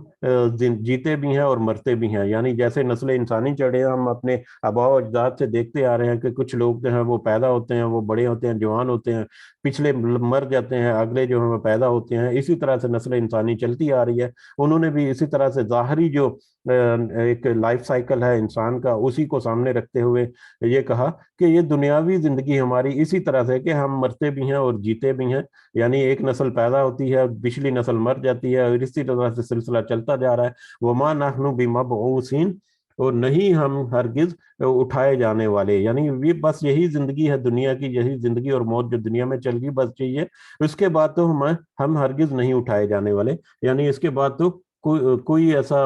جیتے بھی ہیں اور مرتے بھی ہیں، یعنی جیسے نسل انسانی چڑھے ہم اپنے آباء و اجداد سے دیکھتے آ رہے ہیں کہ کچھ لوگ جو ہیں وہ پیدا ہوتے ہیں، وہ بڑے ہوتے ہیں، جوان ہوتے ہیں، پچھلے مر جاتے ہیں، اگلے جو ہیں پیدا ہوتے ہیں، اسی طرح سے نسل انسانی چلتی آ رہی ہے۔ انہوں نے بھی اسی طرح سے ظاہری جو ایک لائف سائیکل ہے انسان کا اسی کو سامنے رکھتے ہوئے یہ کہا کہ یہ دنیاوی زندگی ہماری اسی طرح سے کہ ہم مرتے بھی ہیں اور جیتے بھی ہیں، یعنی ایک نسل پیدا ہوتی ہے، پچھلی نسل مر جاتی ہے، اور اسی طرح سے سلسلہ چلتا جا رہا ہے۔ وما نحن بمبعوثین، اور نہیں ہم ہرگز اٹھائے جانے والے، یعنی یہ بس یہی زندگی ہے دنیا کی، یہی زندگی اور موت جو دنیا میں چل گئی بس چاہیے، اس کے بعد تو ہم ہرگز نہیں اٹھائے جانے والے، یعنی اس کے بعد تو کوئی ایسا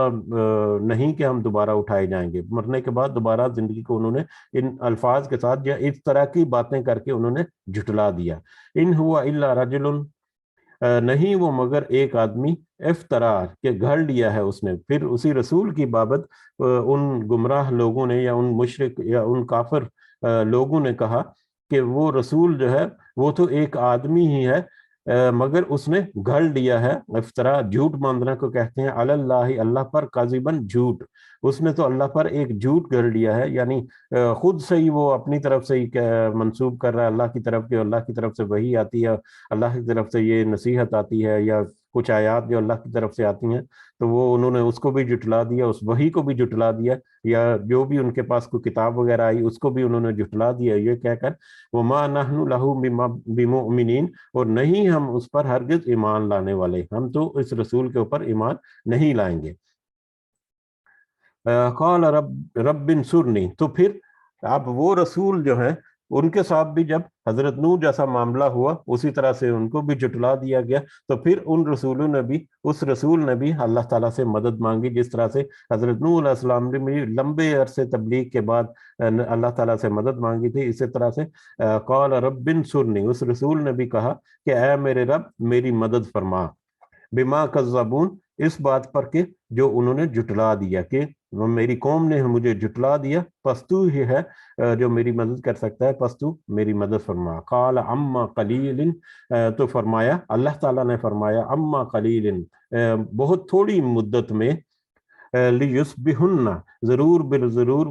نہیں کہ ہم دوبارہ اٹھائے جائیں گے۔ مرنے کے بعد دوبارہ زندگی کو انہوں نے ان الفاظ کے ساتھ یا اس طرح کی باتیں کر کے انہوں نے جھٹلا دیا۔ ان ہوا الا رجل، نہیں وہ مگر ایک آدمی، افترا، کہ گھڑ لیا ہے اس نے، پھر اسی رسول کی بابت ان گمراہ لوگوں نے یا ان مشرک یا ان کافر لوگوں نے کہا کہ وہ رسول جو ہے وہ تو ایک آدمی ہی ہے، مگر اس نے گھڑ لیا ہے، افطرا جھوٹ باندھنا کو کہتے ہیں، علی اللہ اللہ پر، کاذبن جھوٹ، اس نے تو اللہ پر ایک جھوٹ گھڑ لیا ہے، یعنی خود سے ہی وہ اپنی طرف سے ہی منسوب کر رہا ہے اللہ کی طرف، کہ اللہ کی طرف سے وحی آتی ہے، اللہ کی طرف سے یہ نصیحت آتی ہے یا کچھ آیات جو اللہ کی طرف سے آتی ہیں، تو وہ انہوں نے اس کو بھی جھٹلا دیا، اس وحی کو بھی جھٹلا دیا، یا جو بھی ان کے پاس کوئی کتاب وغیرہ آئی اس کو بھی انہوں نے جھٹلا دیا، یہ کہہ کر وما نحن لہ بمؤمنین، اور نہیں ہم اس پر ہرگز ایمان لانے والے، ہم تو اس رسول کے اوپر ایمان نہیں لائیں گے۔ قال رب انصرنی، تو پھر اب وہ رسول جو ہے ان کے ساتھ بھی جب حضرت نوح جیسا معاملہ ہوا اسی طرح سے ان کو بھی جھٹلا دیا گیا، تو پھر ان رسولوں نے بھی، اس رسول نے بھی اللہ تعالیٰ سے مدد مانگی، جس طرح سے حضرت نوح علیہ السلام نے بھی لمبے عرصے تبلیغ کے بعد اللہ تعالیٰ سے مدد مانگی تھی، اسی طرح سے قال رب انصرنی، اس رسول نے بھی کہا کہ اے میرے رب میری مدد فرما، بما کذبون، اس بات پر کہ جو انہوں نے جھٹلا دیا، کہ میری قوم نے مجھے جھٹلا دیا، پس تو ہی ہے جو میری مدد کر سکتا ہے، پس تو میری مدد فرما۔ قال اما قلیل، تو فرمایا اللہ تعالیٰ نے فرمایا اما قلیل، بہت تھوڑی مدت میں، لیصبحن، ضرور بالضرور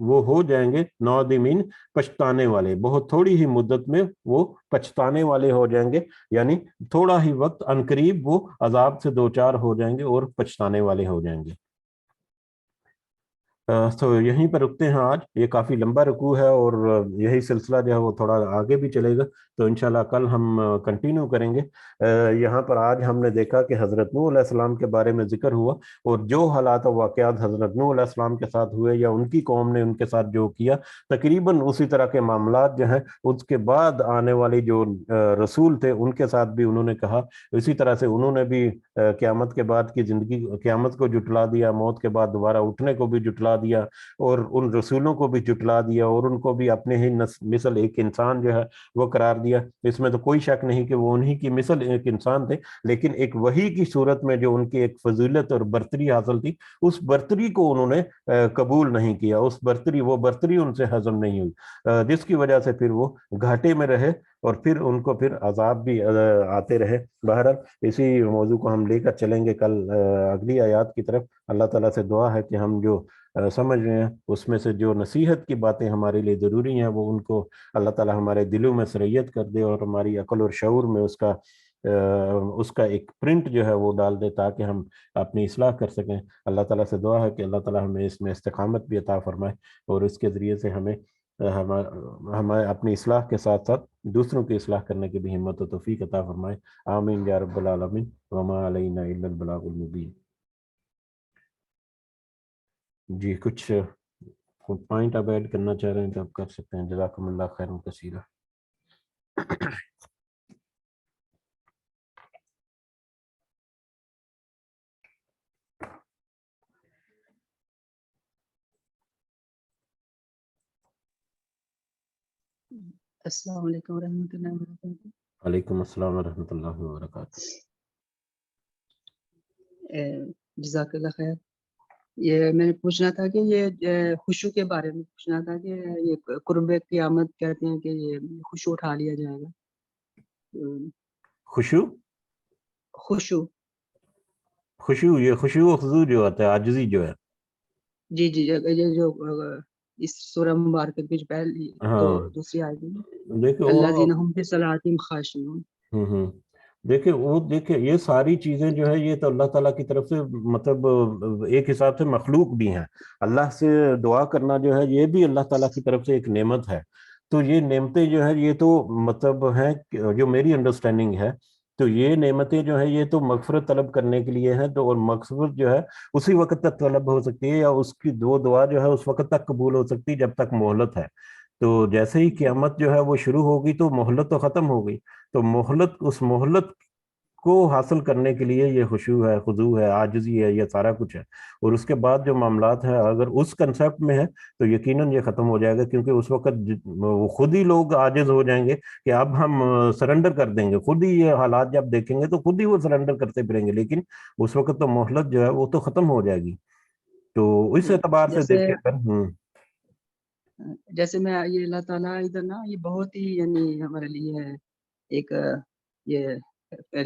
وہ ہو جائیں گے، نادمین، پچھتانے والے، بہت تھوڑی ہی مدت میں وہ پچھتانے والے ہو جائیں گے، یعنی تھوڑا ہی وقت عنقریب وہ عذاب سے دوچار ہو جائیں گے اور پچھتانے والے ہو جائیں گے۔ تو یہیں پر رکتے ہیں آج، یہ کافی لمبا رکوع ہے اور یہی سلسلہ جو ہے وہ تھوڑا آگے بھی چلے گا، تو انشاءاللہ کل ہم کنٹینیو کریں گے۔ یہاں پر آج ہم نے دیکھا کہ حضرت نوح علیہ السلام کے بارے میں ذکر ہوا، اور جو حالات و واقعات حضرت نوح علیہ السلام کے ساتھ ہوئے یا ان کی قوم نے ان کے ساتھ جو کیا، تقریباً اسی طرح کے معاملات جو ہیں اس کے بعد آنے والی جو رسول تھے ان کے ساتھ بھی انہوں نے کہا، اسی طرح سے انہوں نے بھی قیامت کے بعد کی زندگی، قیامت کو جھٹلا دیا، موت کے بعد دوبارہ اٹھنے کو بھی جھٹلا دیا، اور ان رسولوں کو بھی جھٹلا دیا، اور ان کو بھی اپنے ہی مثل ایک انسان جو ہے وہ قرار دیا۔ اس میں تو کوئی شک نہیں کہ وہ انہی کی مثل ایک انسان تھے، لیکن ایک وحی کی صورت میں جو ان کی ایک فضیلت اور برتری حاصل تھی، اس برتری کو انہوں نے قبول نہیں کیا، اس برتری، وہ برتری ان سے ہضم نہیں ہوئی، جس کی وجہ سے پھر وہ گھاٹے میں رہے، اور پھر ان کو پھر عذاب بھی آتے رہے۔ بہرحال اسی موضوع کو ہم لے کر چلیں گے کل اگلی آیات کی طرف۔ اللہ تعالیٰ سے دعا ہے کہ ہم جو سمجھ رہے ہیں اس میں سے جو نصیحت کی باتیں ہمارے لیے ضروری ہیں وہ ان کو اللہ تعالیٰ ہمارے دلوں میں سرایت کر دے، اور ہماری عقل اور شعور میں اس کا ایک پرنٹ جو ہے وہ ڈال دے، تاکہ ہم اپنی اصلاح کر سکیں۔ اللہ تعالیٰ سے دعا ہے کہ اللہ تعالیٰ ہمیں اس میں استقامت بھی عطا فرمائے، اور اس کے ذریعے سے ہمیں اپنی اصلاح کے ساتھ ساتھ دوسروں کی اصلاح کرنے کی بھی ہمت و توفیق عطا فرمائے۔ آمین یا رب العالمین، وما علینا الا البلاغ المبین۔ جی کچھ پوائنٹ آپ ایڈ کرنا چاہ رہے ہیں تو آپ کر سکتے ہیں۔ جزاکم اللہ خیرا کثیرا۔ السلام علیکم ورحمۃ اللہ وبرکاتہ۔ وعلیکم السلام ورحمۃ اللہ وبرکاتہ۔ جزاک اللہ خیر۔ یہ میں نے پوچھنا تھا کہ یہ خشوع کے بارے میں پوچھنا تھا کہ یہ قرب قیامت کہتے ہیں کہ یہ خشوع اٹھا لیا جائے گا۔ خشوع، خشوع، خشوع، یہ خشوع و خضوع جو ہوتا ہے، عاجزی جو ہے۔ جی جی، یہ جو اس سورہ مبارکہ کی پہلی ہاں دوسری آیت ہے، دیکھیں الذین هم فی صلاتہم خاشعون۔ دیکھیں یہ ساری چیزیں جو ہے یہ تو اللہ تعالیٰ کی طرف سے، مطلب ایک حساب سے مخلوق بھی ہیں۔ اللہ سے دعا کرنا جو ہے یہ بھی اللہ تعالیٰ کی طرف سے ایک نعمت ہے۔ تو یہ نعمتیں جو ہے یہ تو مطلب ہیں، جو میری انڈرسٹینڈنگ ہے تو یہ نعمتیں جو ہیں یہ تو مغفرت طلب کرنے کے لیے ہیں، تو اور مغفرت جو ہے اسی وقت تک طلب ہو سکتی ہے، یا اس کی دعا جو ہے اس وقت تک قبول ہو سکتی ہے جب تک مہلت ہے۔ تو جیسے ہی قیامت جو ہے وہ شروع ہوگی تو مہلت تو ختم ہو گئی، تو مہلت، اس مہلت کو حاصل کرنے کے لیے یہ خشوع ہے، خضوع ہے، عاجزی ہے، یہ سارا کچھ ہے۔ اور اس کے بعد جو معاملات ہیں اگر اس کنسیپٹ میں ہے تو یقیناً یہ ختم ہو جائے گا، کیونکہ اس وقت وہ خود ہی لوگ عاجز ہو جائیں گے کہ اب ہم سرنڈر کر دیں گے، خود ہی یہ حالات جب دیکھیں گے تو خود ہی وہ سرنڈر کرتے پھریں گے، لیکن اس وقت تو مہلت جو ہے وہ تو ختم ہو جائے گی۔ تو اس اعتبار سے دیکھیں اگر جیسے میں یہ اللہ تعالیٰ ادھر نا یہ بہت ہی یعنی ہمارے لیے ایک یہ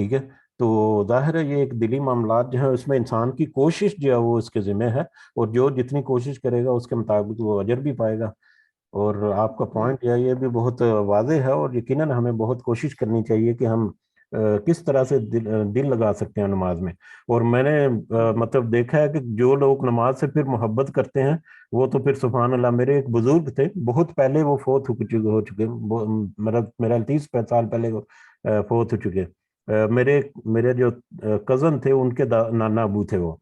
ٹھیک ہے. تو ظاہر ہے یہ ایک دلی معاملات جو ہے اس میں انسان کی کوشش جو ہے وہ اس کے ذمہ ہے, اور جو جتنی کوشش کرے گا اس کے مطابق وہ اجر بھی پائے گا. اور آپ کا پوائنٹ یہ بھی بہت واضح ہے, اور یقیناً ہمیں بہت کوشش کرنی چاہیے کہ ہم کس طرح سے دل لگا سکتے ہیں نماز میں. اور میں نے مطلب دیکھا ہے کہ جو لوگ نماز سے پھر محبت کرتے ہیں وہ تو پھر سبحان اللہ. میرے ایک بزرگ تھے, بہت پہلے وہ فوت ہو چکے میرا 30 سال پہلے وہ فوت ہو چکے. میرے جو کزن تھے ان کے نانا ابو تھے وہ,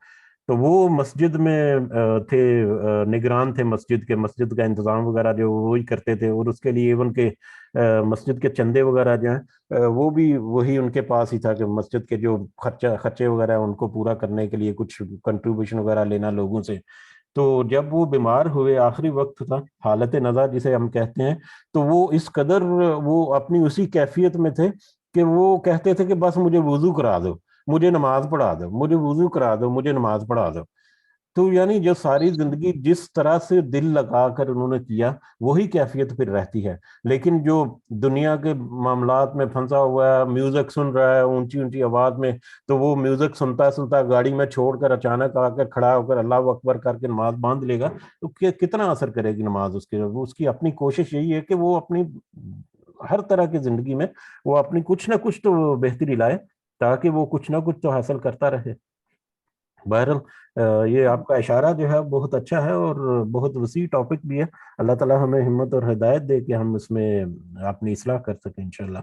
تو وہ مسجد میں تھے, نگران تھے مسجد کے, مسجد کا انتظام وغیرہ جو وہی کرتے تھے, اور اس کے لیے ایون کہ مسجد کے چندے وغیرہ جو ہیں وہ بھی وہی ان کے پاس ہی تھا, کہ مسجد کے جو خرچے وغیرہ ان کو پورا کرنے کے لیے کچھ کنٹریبیوشن وغیرہ لینا لوگوں سے. تو جب وہ بیمار ہوئے, آخری وقت تھا, حالت نزا جسے ہم کہتے ہیں, تو وہ اس قدر وہ اپنی اسی کیفیت میں تھے کہ وہ کہتے تھے کہ بس مجھے وضو کرا دو, مجھے نماز پڑھا دو, مجھے وضو کرا دو, مجھے نماز پڑھا دو. تو یعنی جو ساری زندگی جس طرح سے دل لگا کر انہوں نے کیا وہی کیفیت پھر رہتی ہے. لیکن جو دنیا کے معاملات میں پھنسا ہوا ہے, میوزک سن رہا ہے اونچی اونچی آواز میں, تو وہ میوزک سنتا سنتا گاڑی میں چھوڑ کر اچانک آ کر کھڑا ہو کر اللہ اکبر کر کے نماز باندھ لے گا, تو کتنا اثر کرے گی نماز اس کے. اس کی اپنی کوشش یہی ہے کہ وہ اپنی ہر طرح کی زندگی میں وہ اپنی کچھ نہ کچھ تو بہتری لائے, تاکہ وہ کچھ نہ کچھ تو حاصل کرتا رہے. بہرحال یہ آپ کا اشارہ جو ہے بہت اچھا ہے اور بہت وسیع ٹاپک بھی ہے. اللہ تعالیٰ ہمیں ہمت اور ہدایت دے کہ ہم اس میں اپنی اصلاح کر سکیں انشاءاللہ.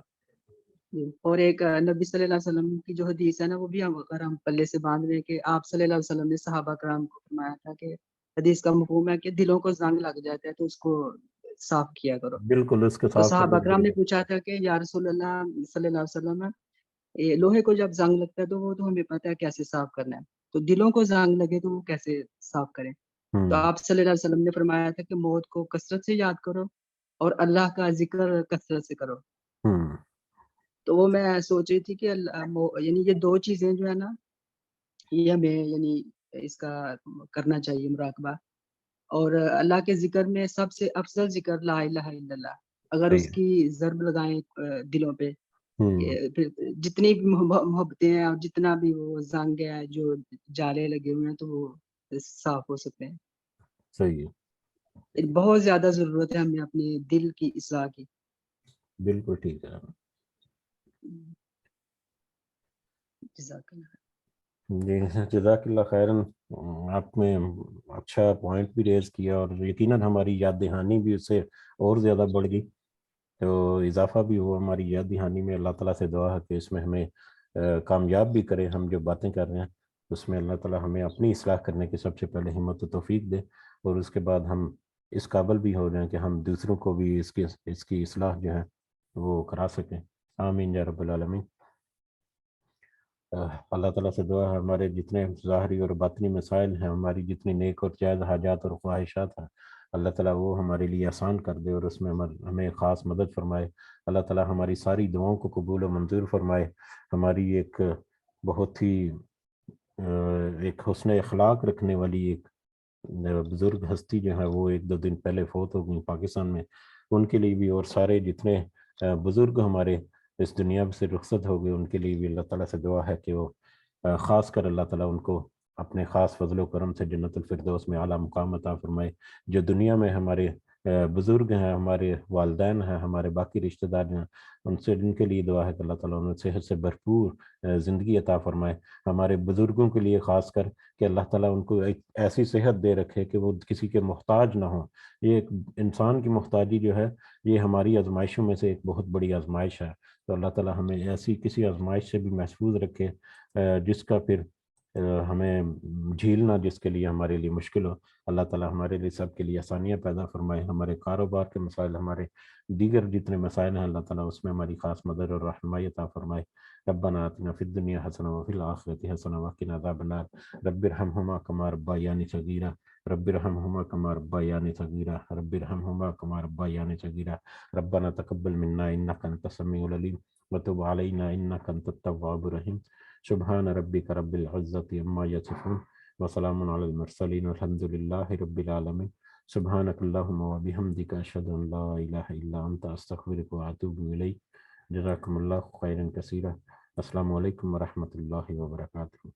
اور ایک نبی صلی اللہ علیہ وسلم کی جو حدیث ہے نا, وہ بھی اگر ہم پلے سے باندھ لیں کہ آپ صلی اللہ علیہ وسلم نے صحابہ کرام کو فرمایا تھا کہ حدیث کا مفہوم ہے کہ دلوں کو زنگ لگ جاتا ہے تو اس کو صاف کیا کرو. بالکل اس کے تو ساتھ صحابہ کرام نے پوچھا تھا کہ یا رسول اللہ صلی اللہ علیہ وسلم, لوہے کو جب زنگ لگتا ہے تو وہ تو ہمیں پتہ ہے کیسے صاف کرنا ہے, تو دلوں کو زنگ لگے تو وہ کیسے صاف کریں؟ تو آپ صلی اللہ علیہ وسلم نے فرمایا تھا کہ موت کو کثرت سے یاد کرو اور اللہ کا ذکر کثرت سے کرو. تو وہ میں سوچ رہی تھی کہ یعنی یہ دو چیزیں جو ہے نا, یہ ہمیں یعنی اس کا کرنا چاہیے مراقبہ. اور اللہ کے ذکر میں سب سے افضل ذکر لا الہ الا اللہ. اگر اس کی ضرب لگائیں دلوں پہ, پھر جتنی بھی محبتیں ہیں اور جتنا بھی وہ زنگ ہے جو جالے لگے ہوئے ہیں تو وہ صاف ہو سکتے ہیں. صحیح ہے, بہت زیادہ ضرورت ہے ہمیں اپنے دل کی اصلاح کی. بالکل ٹھیک ہے. جی جزاک اللہ خیرن, آپ نے اچھا پوائنٹ بھی ریز کیا اور یقیناً ہماری یاد دہانی بھی اس سے اور زیادہ بڑھ گئی, تو اضافہ بھی ہوا ہماری یاد دہانی میں. اللہ تعالیٰ سے دعا ہے کہ اس میں ہمیں کامیاب بھی کرے. ہم جو باتیں کر رہے ہیں اس میں اللہ تعالیٰ ہمیں اپنی اصلاح کرنے کی سب سے پہلے ہمت و توفیق دے, اور اس کے بعد ہم اس قابل بھی ہو جائیں کہ ہم دوسروں کو بھی اس کی اصلاح جو ہے وہ کرا سکیں. آمین یا رب العالمین. اللہ تعالیٰ سے دعا ہے ہمارے جتنے ظاہری اور باطنی مسائل ہیں, ہماری جتنی نیک اور جائز حاجات اور خواہشات ہیں, اللہ تعالیٰ وہ ہمارے لیے آسان کر دے اور اس میں ہمیں خاص مدد فرمائے. اللہ تعالیٰ ہماری ساری دعاؤں کو قبول و منظور فرمائے. ہماری ایک بہت ہی ایک حسن اخلاق رکھنے والی ایک بزرگ ہستی جو ہے وہ 1-2 دن پہلے فوت ہو گئی پاکستان میں, ان کے لیے بھی, اور سارے جتنے بزرگ ہمارے اس دنیا سے رخصت ہو گئے ان کے لیے بھی اللہ تعالیٰ سے دعا ہے کہ وہ خاص کر اللہ تعالیٰ ان کو اپنے خاص فضل و کرم سے جنت الفردوس میں اعلیٰ مقام عطا فرمائے. جو دنیا میں ہمارے بزرگ ہیں, ہمارے والدین ہیں, ہمارے باقی رشتہ دار ہیں, ان کے لیے دعا ہے کہ اللہ تعالیٰ انہیں صحت سے بھرپور زندگی عطا فرمائے. ہمارے بزرگوں کے لیے خاص کر کہ اللہ تعالیٰ ان کو ایک ایسی صحت دے رکھے کہ وہ کسی کے محتاج نہ ہوں. یہ ایک انسان کی محتاجی جو ہے یہ ہماری آزمائشوں میں سے ایک بہت بڑی آزمائش ہے. تو اللہ تعالیٰ ہمیں ایسی کسی آزمائش سے بھی محفوظ رکھے جس کا پھر ہمیں جھیلنا جس کے لیے ہمارے لیے مشکل ہو. اللہ تعالیٰ ہمارے لیے سب کے لیے آسانیاں پیدا فرمائے. ہمارے کاروبار کے مسائل, ہمارے دیگر جتنے مسائل ہیں, اللہ تعالیٰ اس میں ہماری خاص مدد اور رہنمائی عطا فرمائے. ربنا آتنا فی الدنیا حسنہ وفی الآخرۃ حسنہ وقنا عذاب النار. رب ارحمہما کما ربیانی صغیرا. رب ارحمہما کما ربیانی صغیرا. رب ارحمہما کما ربیانی صغیرا. ربنا تقبل منا انک انت السمیع العلیم وتب علینا انک انت التواب الرحیم. سبحان ربک رب العزۃ عما یصفون وسلام علی المرسلین والحمد للہ رب العالمین. سبحانک اللہم وبحمدک اشہد ان لا الہ الا انت استغفرک واتوب الیک. جزاکم اللہ خیرا کثیرا. السلام علیکم ورحمۃ اللہ وبرکاتہ.